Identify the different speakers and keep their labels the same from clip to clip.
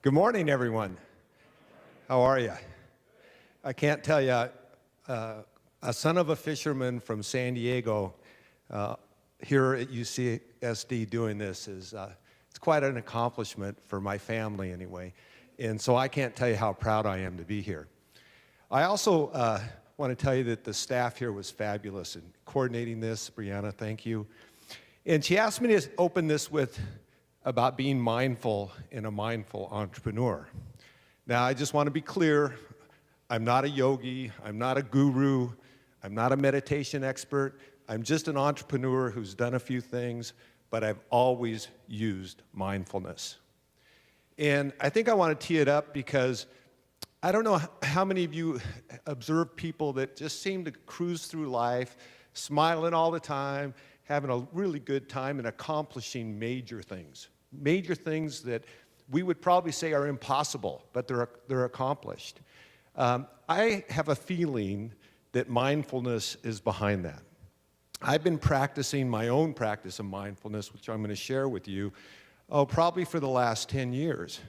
Speaker 1: Good morning, everyone. How are you? I can't tell you, a son of a fisherman from San Diego here at UCSD doing this is it's quite an accomplishment for my family anyway. And so I can't tell you how proud I am to be here. I also want to tell you that the staff here was fabulous in coordinating this. Brianna, thank you. And she asked me to open this with about being mindful and a mindful entrepreneur. Now, I just want to be clear, I'm not a yogi, I'm not a guru, I'm not a meditation expert, I'm just an entrepreneur who's done a few things, but I've always used mindfulness. And I think I want to tee it up because I don't know how many of you observe people that just seem to cruise through life, smiling all the time, having a really good time and accomplishing major things that we would probably say are impossible, but they're accomplished. I have a feeling that mindfulness is behind that. I've been practicing my own practice of mindfulness, which I'm going to share with you, probably for the last 10 years,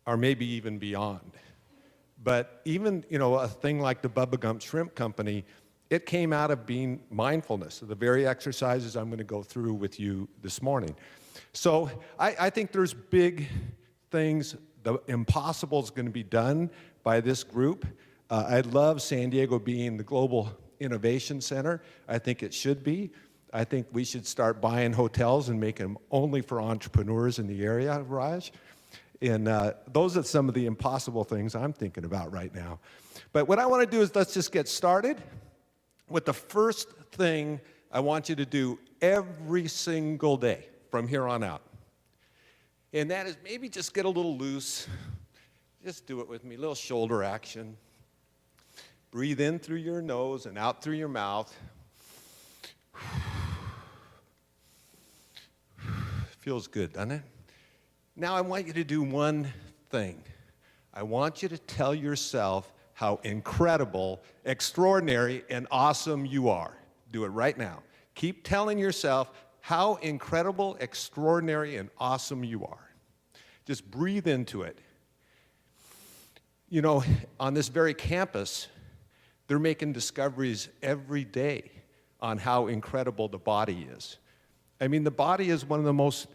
Speaker 1: or maybe even beyond. But even, a thing like the Bubba Gump Shrimp Company, it came out of being mindfulness, the very exercises I'm going to go through with you this morning. So I think there's big things. The impossible is going to be done by this group. I love San Diego being the Global Innovation Center. I think it should be. I think we should start buying hotels and make them only for entrepreneurs in the area, Raj. And those are some of the impossible things I'm thinking about right now. But what I want to do is let's just get started with the first thing I want you to do every single day from here on out. And that is maybe just get a little loose. Just do it with me, a little shoulder action. Breathe in through your nose and out through your mouth. Feels good, doesn't it? Now I want you to do one thing. I want you to tell yourself how incredible, extraordinary, and awesome you are. Do it right now. Keep telling yourself how incredible, extraordinary, and awesome you are. Just breathe into it. On this very campus, they're making discoveries every day on how incredible the body is. I mean, the body is one of the most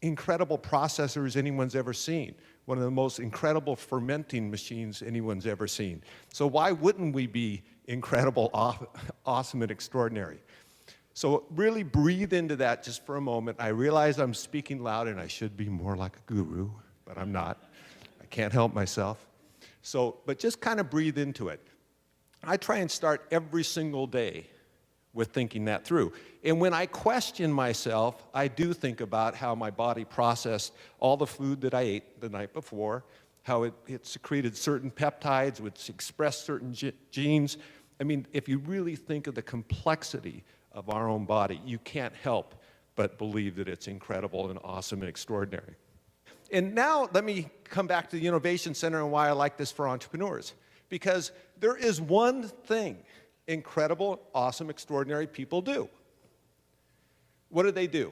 Speaker 1: incredible processors anyone's ever seen, one of the most incredible fermenting machines anyone's ever seen. So why wouldn't we be incredible, awesome, and extraordinary? So really breathe into that just for a moment. I realize I'm speaking loud and I should be more like a guru, but I'm not. I can't help myself. But just kind of breathe into it. I try and start every single day with thinking that through. And when I question myself, I do think about how my body processed all the food that I ate the night before, how it secreted certain peptides, which expressed certain genes. I mean, if you really think of the complexity of our own body, you can't help but believe that it's incredible and awesome and extraordinary. And now let me come back to the Innovation Center and why I like this for entrepreneurs. Because there is one thing incredible, awesome, extraordinary people do. What do they do?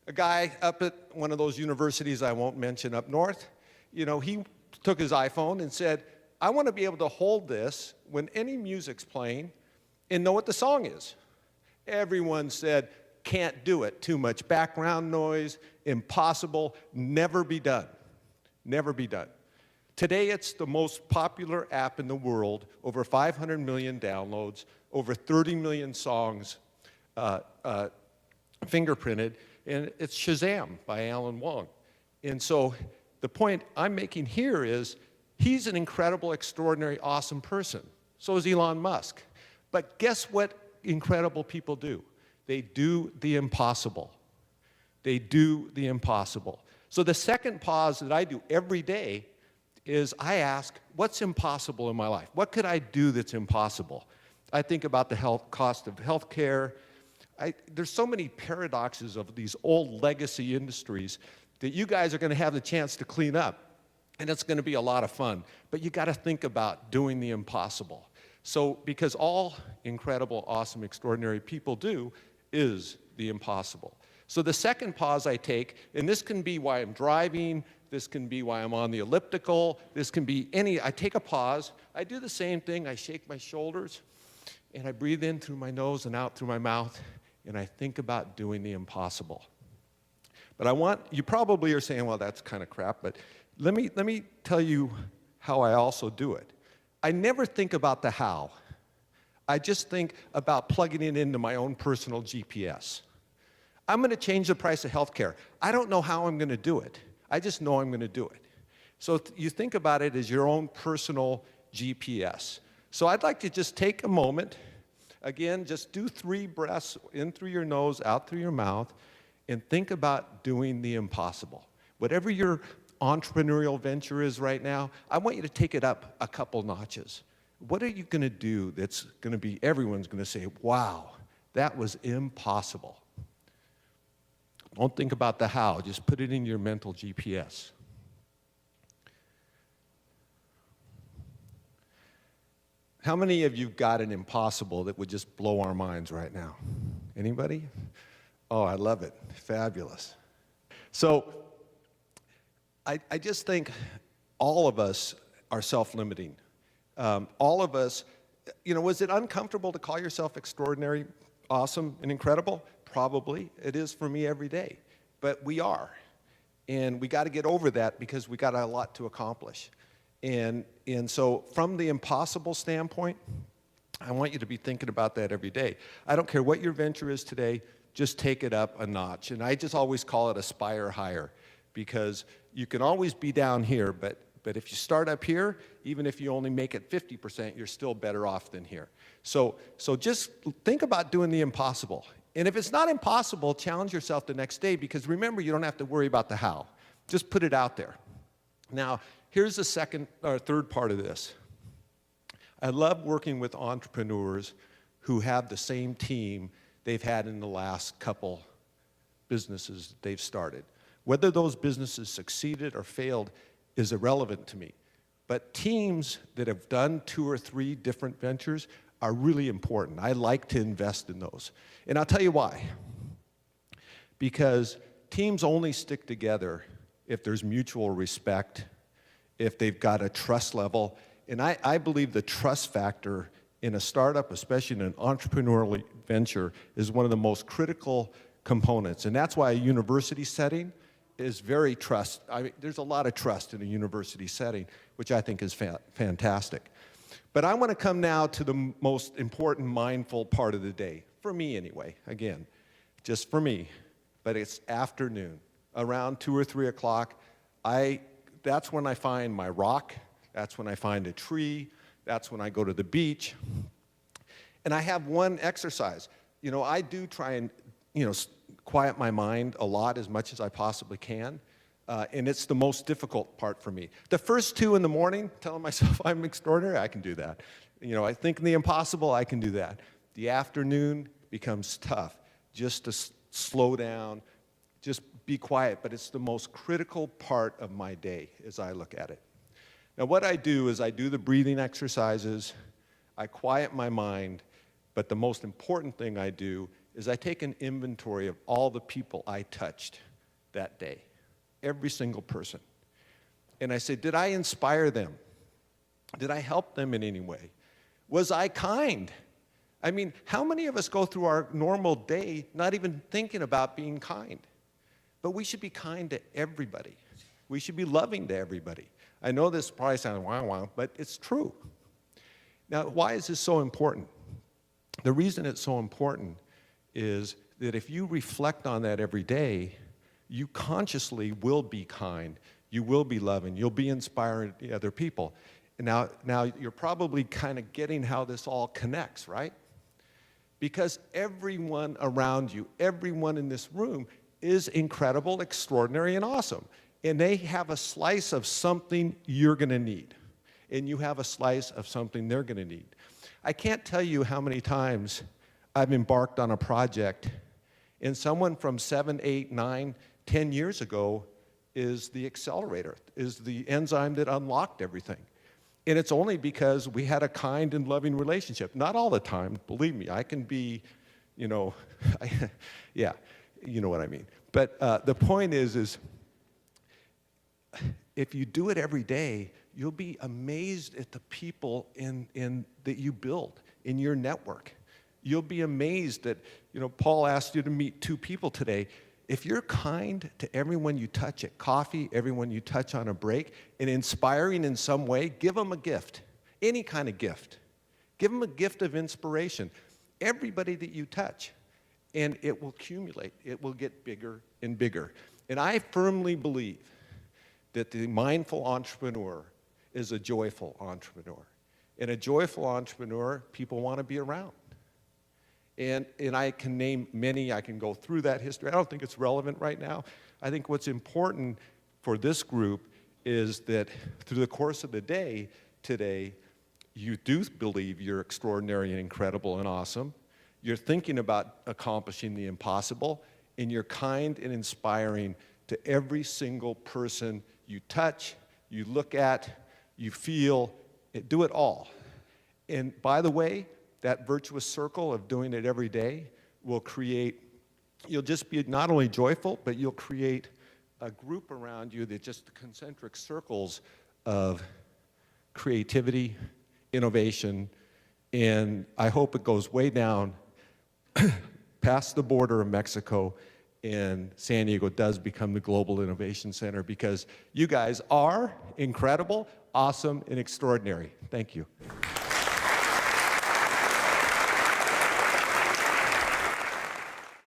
Speaker 1: A guy up at one of those universities I won't mention up north, he took his iPhone and said, I want to be able to hold this when any music's playing and know what the song is. Everyone said, can't do it, too much background noise, impossible, never be done, never be done. Today, it's the most popular app in the world, over 500 million downloads, over 30 million songs fingerprinted, and it's Shazam by Alan Wong. And so the point I'm making here is he's an incredible, extraordinary, awesome person. So is Elon Musk. But guess what incredible people do? They do the impossible. They do the impossible. So the second pause that I do every day is I ask, what's impossible in my life? What could I do that's impossible? I think about the cost of health care. There's so many paradoxes of these old legacy industries that you guys are going to have the chance to clean up. And it's going to be a lot of fun. But you got to think about doing the impossible. So, because all incredible, awesome, extraordinary people do is the impossible. So the second pause I take, and this can be while I'm driving, this can be while I'm on the elliptical, this can be I take a pause, I do the same thing, I shake my shoulders, and I breathe in through my nose and out through my mouth, and I think about doing the impossible. But you probably are saying, well, that's kind of crap, but let me tell you how I also do it. I never think about the how. I just think about plugging it into my own personal GPS. I'm going to change the price of healthcare. I don't know how I'm going to do it. I just know I'm going to do it. So you think about it as your own personal GPS. So I'd like to just take a moment, again, just do 3 breaths in through your nose, out through your mouth, and think about doing the impossible. Whatever your entrepreneurial venture is right now, I want you to take it up a couple notches. What are you going to do that's going to be, everyone's going to say, wow, that was impossible. Don't think about the how, just put it in your mental GPS. How many of you got an impossible that would just blow our minds right now? Anybody? Oh, I love it. Fabulous. So I just think all of us are self-limiting. All of us, was it uncomfortable to call yourself extraordinary, awesome, and incredible? Probably. It is for me every day. But we are. And we got to get over that because we got a lot to accomplish. And so from the impossible standpoint, I want you to be thinking about that every day. I don't care what your venture is today, just take it up a notch. And I just always call it aspire higher, because you can always be down here, but if you start up here, even if you only make it 50%, you're still better off than here. So just think about doing the impossible. And if it's not impossible, challenge yourself the next day, because remember, you don't have to worry about the how. Just put it out there. Now, here's the second or third part of this. I love working with entrepreneurs who have the same team they've had in the last couple businesses they've started. Whether those businesses succeeded or failed is irrelevant to me. But teams that have done 2 or 3 different ventures are really important. I like to invest in those. And I'll tell you why. Because teams only stick together if there's mutual respect, if they've got a trust level. And I believe the trust factor in a startup, especially in an entrepreneurial venture, is one of the most critical components. And that's why a university setting is very there's a lot of trust in a university setting, which I think is fantastic. But I want to come now to the most important mindful part of the day, for me anyway, again, just for me, but it's afternoon. Around 2 or 3 o'clock, that's when I find my rock, that's when I find a tree, that's when I go to the beach, and I have one exercise. I do try and, quiet my mind a lot, as much as I possibly can, and it's the most difficult part for me. The first 2 in the morning, telling myself I'm extraordinary, I can do that. I think the impossible, I can do that. The afternoon becomes tough, just to slow down, just be quiet, but it's the most critical part of my day as I look at it. Now what I do is I do the breathing exercises, I quiet my mind, but the most important thing I do is I take an inventory of all the people I touched that day, every single person. And I say, did I inspire them? Did I help them in any way? Was I kind? I mean, how many of us go through our normal day not even thinking about being kind? But we should be kind to everybody. We should be loving to everybody. I know this probably sounds wow, but it's true. Now, why is this so important? The reason it's so important is that if you reflect on that every day, you consciously will be kind, you will be loving, you'll be inspiring other people. And now you're probably kind of getting how this all connects, right? Because everyone around you, everyone in this room is incredible, extraordinary, and awesome. And they have a slice of something you're going to need. And you have a slice of something they're going to need. I can't tell you how many times I've embarked on a project and someone from 7, 8, 9, 10 years ago is the accelerator, is the enzyme that unlocked everything. And it's only because we had a kind and loving relationship. Not all the time, believe me, I can be, yeah. You know what I mean. But the point is if you do it every day, you'll be amazed at the people that you build in your network. You'll be amazed that, Paul asked you to meet 2 people today. If you're kind to everyone you touch at coffee, everyone you touch on a break, and inspiring in some way, give them a gift, any kind of gift. Give them a gift of inspiration. Everybody that you touch, and it will accumulate. It will get bigger and bigger. And I firmly believe that the mindful entrepreneur is a joyful entrepreneur. And a joyful entrepreneur, people want to be around. And I can name many, I can go through that history. I don't think it's relevant right now. I think what's important for this group is that through the course of the day today, you do believe you're extraordinary and incredible and awesome. You're thinking about accomplishing the impossible, and you're kind and inspiring to every single person you touch, you look at, you feel, do it all. And by the way, that virtuous circle of doing it every day will create, you'll just be not only joyful, but you'll create a group around you that just the concentric circles of creativity, innovation, and I hope it goes way down past the border of Mexico, and San Diego does become the Global Innovation Center, because you guys are incredible, awesome, and extraordinary. Thank you.